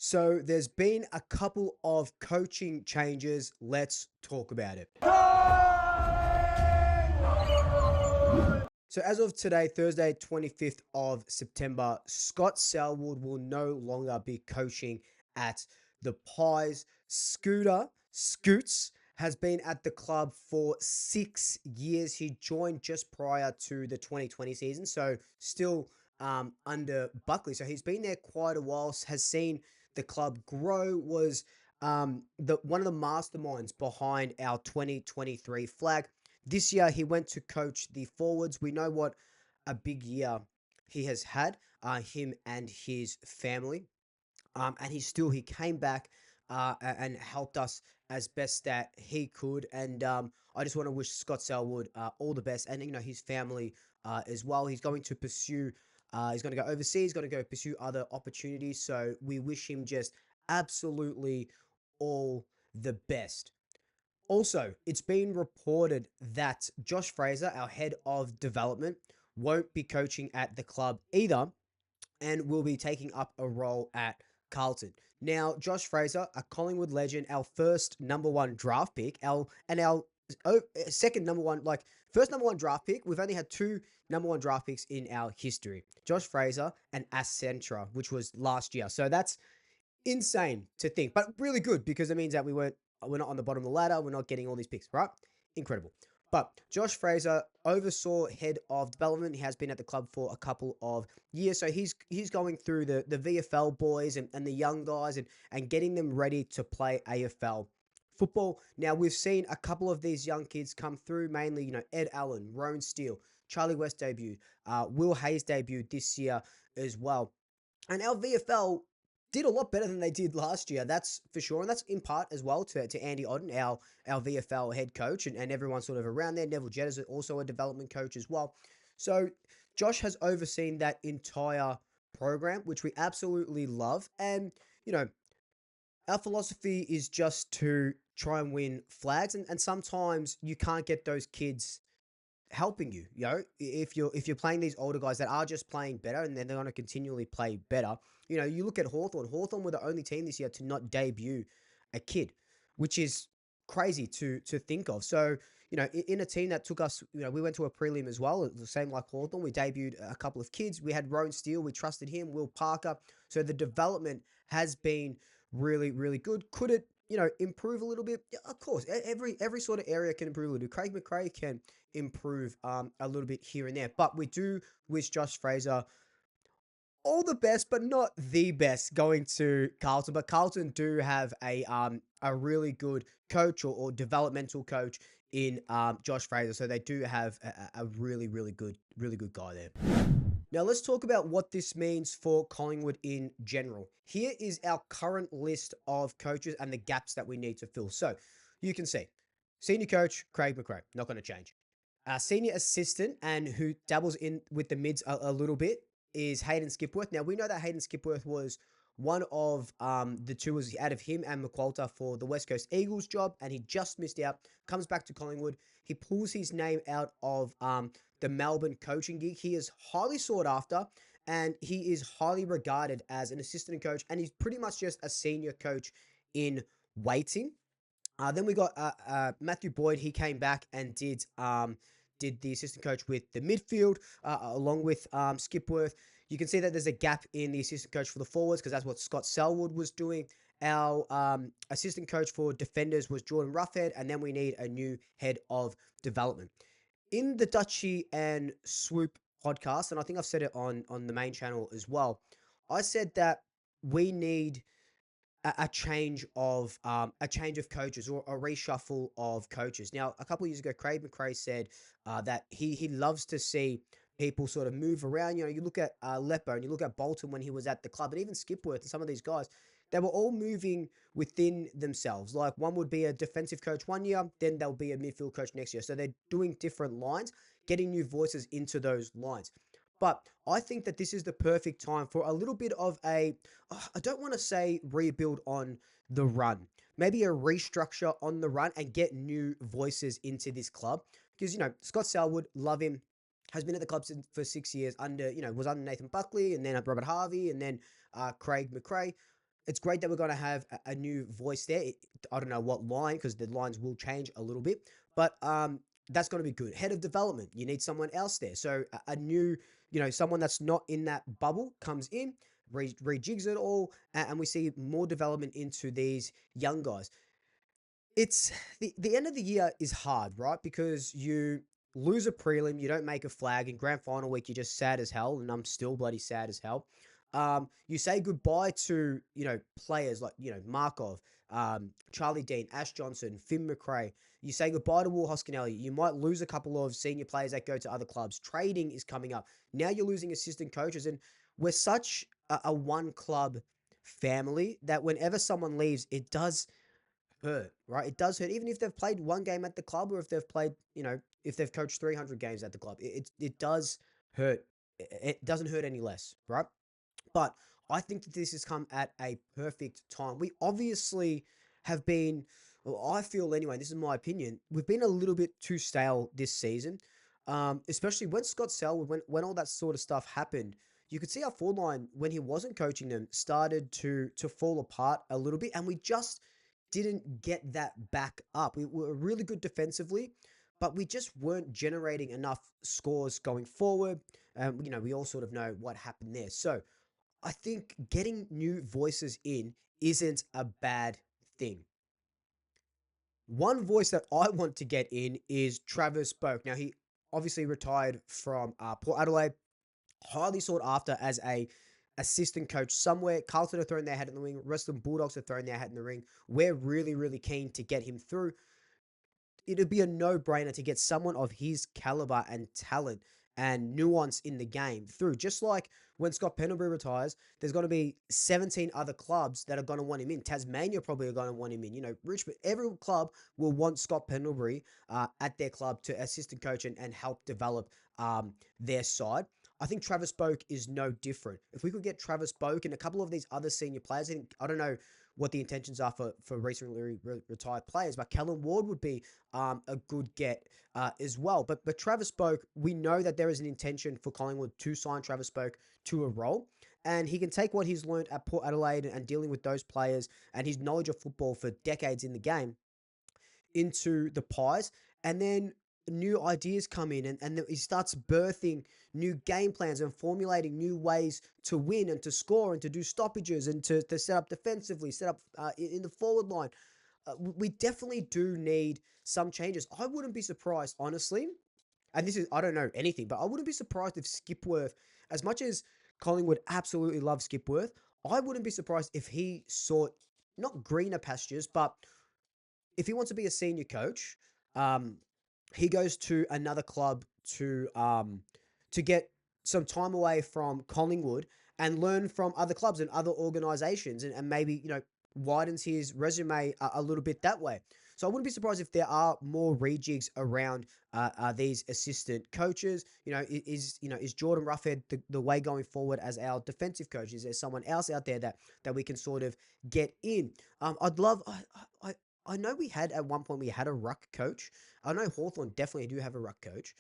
So there's been a couple of coaching changes. Let's talk about it. So as of today, Thursday, 25th of September, Scott Selwood will no longer be coaching at the Pies. Scoots has been at the club for 6 years. He joined just prior to the 2020 season, so still under Buckley. So he's been there quite a while, has seen the club grow, was the one of the masterminds behind our 2023 flag. This year, he went to coach the forwards. We know what a big year he has had, him and his family. And he came back and helped us as best that he could. And I just want to wish Scott Selwood all the best, and his family as well. He's going to pursue. He's going to go overseas. Going to go pursue other opportunities. So we wish him just absolutely all the best. Also, it's been reported that Josh Fraser, our head of development, won't be coaching at the club either and will be taking up a role at Carlton. Now, Josh Fraser, a Collingwood legend, our first number one draft pick, our second number one, like first number one draft pick. We've only had two number one draft picks in our history: Josh Fraser and Accentra, which was last year. So that's insane to think, but really good because it means that we're not on the bottom of the ladder. We're not getting all these picks, right? Incredible. But Josh Fraser oversaw head of development. He has been at the club for a couple of years. So he's going through the VFL boys and the young guys and getting them ready to play AFL football. Now, we've seen a couple of these young kids come through, mainly, Ed Allen, Rowan Steele, Charlie West debuted, Will Hayes debuted this year as well. And our VFL did a lot better than they did last year, that's for sure. And that's in part as well to Andy Odden, our VFL head coach, and everyone sort of around there. Neville Jett is also a development coach as well. So Josh has overseen that entire program, which we absolutely love. And, our philosophy is just to try and win flags. And sometimes you can't get those kids helping you. If you're playing these older guys that are just playing better and then they're going to continually play better. You look at Hawthorn. Hawthorn were the only team this year to not debut a kid, which is crazy to think of. So, in a team that took us, we went to a prelim as well, the same like Hawthorn. We debuted a couple of kids. We had Rowan Steele. We trusted him. Will Parker. So the development has been really, really good. Could it, improve a little bit? Yeah, of course. Every sort of area can improve a little bit. Craig McRae can improve a little bit here and there. But we do wish Josh Fraser all the best, but not the best going to Carlton. But Carlton do have a really good coach or developmental coach in Josh Fraser. So they do have a really, really good guy there. Now let's talk about what this means for Collingwood in general. Here is our current list of coaches and the gaps that we need to fill. So you can see senior coach, Craig McRae, not going to change. Senior assistant and who dabbles in with the mids a little bit is Hayden Skipworth. Now, we know that Hayden Skipworth was one of the two was out of him and McQualter for the West Coast Eagles job, and he just missed out, comes back to Collingwood. He pulls his name out of the Melbourne coaching gig. He is highly sought after, and he is highly regarded as an assistant coach, and he's pretty much just a senior coach in waiting. Then we got Matthew Boyd. He came back and did the assistant coach with the midfield, along with Skipworth. You can see that there's a gap in the assistant coach for the forwards because that's what Scott Selwood was doing. Our assistant coach for defenders was Jordan Roughhead, and then we need a new head of development. In the Dutchie and Swoop podcast, and I think I've said it on the main channel as well, I said that we need a change of coaches or a reshuffle of coaches. Now, a couple of years ago, Craig McRae said that he loves to see people sort of move around. You look at Lepo and you look at Bolton when he was at the club, and even Skipworth and some of these guys, they were all moving within themselves. Like one would be a defensive coach one year, then they'll be a midfield coach next year. So they're doing different lines, getting new voices into those lines. But I think that this is the perfect time for a little bit of I don't want to say rebuild on the run, maybe a restructure on the run and get new voices into this club. Because, Scott Selwood, love him, has been at the club for 6 years was under Nathan Buckley and then Robert Harvey and then Craig McRae. It's great that we're going to have a new voice there. I don't know what line, because the lines will change a little bit, but that's going to be good. Head of development, you need someone else there. So a new, someone that's not in that bubble comes in, rejigs it all, and we see more development into these young guys. It's the end of the year is hard, right? Because you lose a prelim, you don't make a flag. In grand final week, you're just sad as hell, and I'm still bloody sad as hell. You say goodbye to players like Markov, Charlie Dean, Ash Johnson, Finn McRae. You say goodbye to Will Hoskinelli. You might lose a couple of senior players that go to other clubs. Trading is coming up. Now you're losing assistant coaches, and we're such a one club family that whenever someone leaves, it does hurt, right? It does hurt, even if they've played one game at the club, or if they've played, if they've coached 300 games at the club. It does hurt. It doesn't hurt any less, right? But I think that this has come at a perfect time. We obviously have been, well, I feel anyway, this is my opinion, we've been a little bit too stale this season, especially when Scott Selwood, when all that sort of stuff happened. You could see our forward line, when he wasn't coaching them, started to fall apart a little bit, and we just didn't get that back up. We were really good defensively, but we just weren't generating enough scores going forward. We all sort of know what happened there. So I think getting new voices in isn't a bad thing. One voice that I want to get in is Travis Boak. Now, he obviously retired from Port Adelaide, highly sought after as a assistant coach somewhere. Carlton are throwing their hat in the ring. Western Bulldogs are throwing their hat in the ring. We're really, really keen to get him through. It'd be a no-brainer to get someone of his caliber and talent and nuance in the game through. Just like when Scott Pendlebury retires, there's going to be 17 other clubs that are going to want him in. Tasmania probably are going to want him in. Richmond, every club will want Scott Pendlebury at their club to assistant coach and help develop their side. I think Travis Boak is no different. If we could get Travis Boak and a couple of these other senior players, I don't know what the intentions are for recently retired players, but Kellen Ward would be a good get as well. But Travis Boak, we know that there is an intention for Collingwood to sign Travis Boak to a role, and he can take what he's learned at Port Adelaide and dealing with those players and his knowledge of football for decades in the game into the Pies, and then new ideas come in, and he starts birthing new game plans and formulating new ways to win and to score and to do stoppages and to set up defensively, set up in the forward line. We definitely do need some changes. I wouldn't be surprised, honestly, and this is, I don't know anything, but I wouldn't be surprised if Skipworth, as much as Collingwood absolutely loves Skipworth, I wouldn't be surprised if he sought not greener pastures, but if he wants to be a senior coach, um, he goes to another club to get some time away from Collingwood and learn from other clubs and other organizations, and maybe widens his resume a little bit that way. So I wouldn't be surprised if there are more rejigs around these assistant coaches. Is Jordan Roughhead the way going forward as our defensive coach? Is there someone else out there that we can sort of get in? I'd love. I know we had at one point we had a ruck coach. I know Hawthorn definitely do have a ruck coach.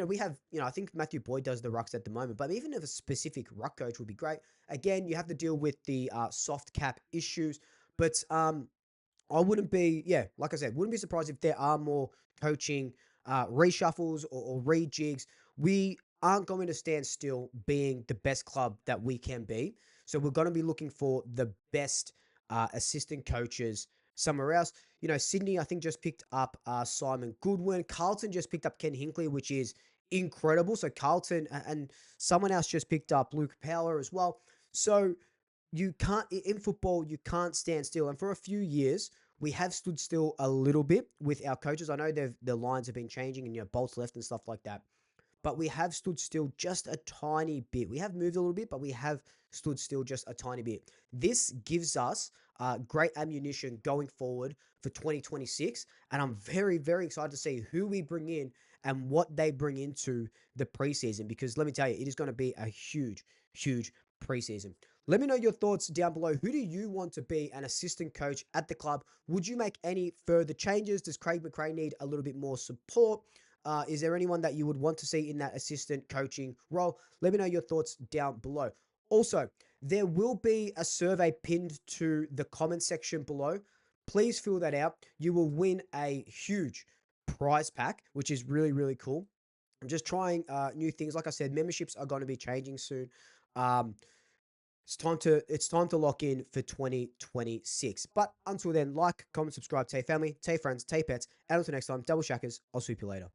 We have, I think Matthew Boyd does the rucks at the moment, but even if a specific ruck coach would be great. Again, you have to deal with the soft cap issues, but I wouldn't be, yeah, like I said, wouldn't be surprised if there are more coaching reshuffles or rejigs. We aren't going to stand still being the best club that we can be. So we're going to be looking for the best assistant coaches somewhere else. Sydney, I think, just picked up Simon Goodwin. Carlton just picked up Ken Hinkley, which is incredible. So Carlton and someone else just picked up Luke Power as well. So you can't, in football, you can't stand still. And for a few years, we have stood still a little bit with our coaches. I know the lines have been changing and bolts left and stuff like that, but we have stood still just a tiny bit. We have moved a little bit, but we have stood still just a tiny bit. This gives us great ammunition going forward for 2026, and I'm very, very excited to see who we bring in and what they bring into the preseason, because let me tell you, it is going to be a huge, huge preseason. Let me know your thoughts down below. Who do you want to be an assistant coach at the club? Would you make any further changes? Does Craig McRae need a little bit more support? Is there anyone that you would want to see in that assistant coaching role? Let me know your thoughts down below. Also, there will be a survey pinned to the comment section below. Please fill that out. You will win a huge prize pack, which is really, really cool. I'm just trying new things. Like I said, memberships are going to be changing soon. Um, it's time to lock in for 2026. But until then, like, comment, subscribe, tell your family, tell your friends, tell your pets, and until next time, double shackers. I'll swoop you later.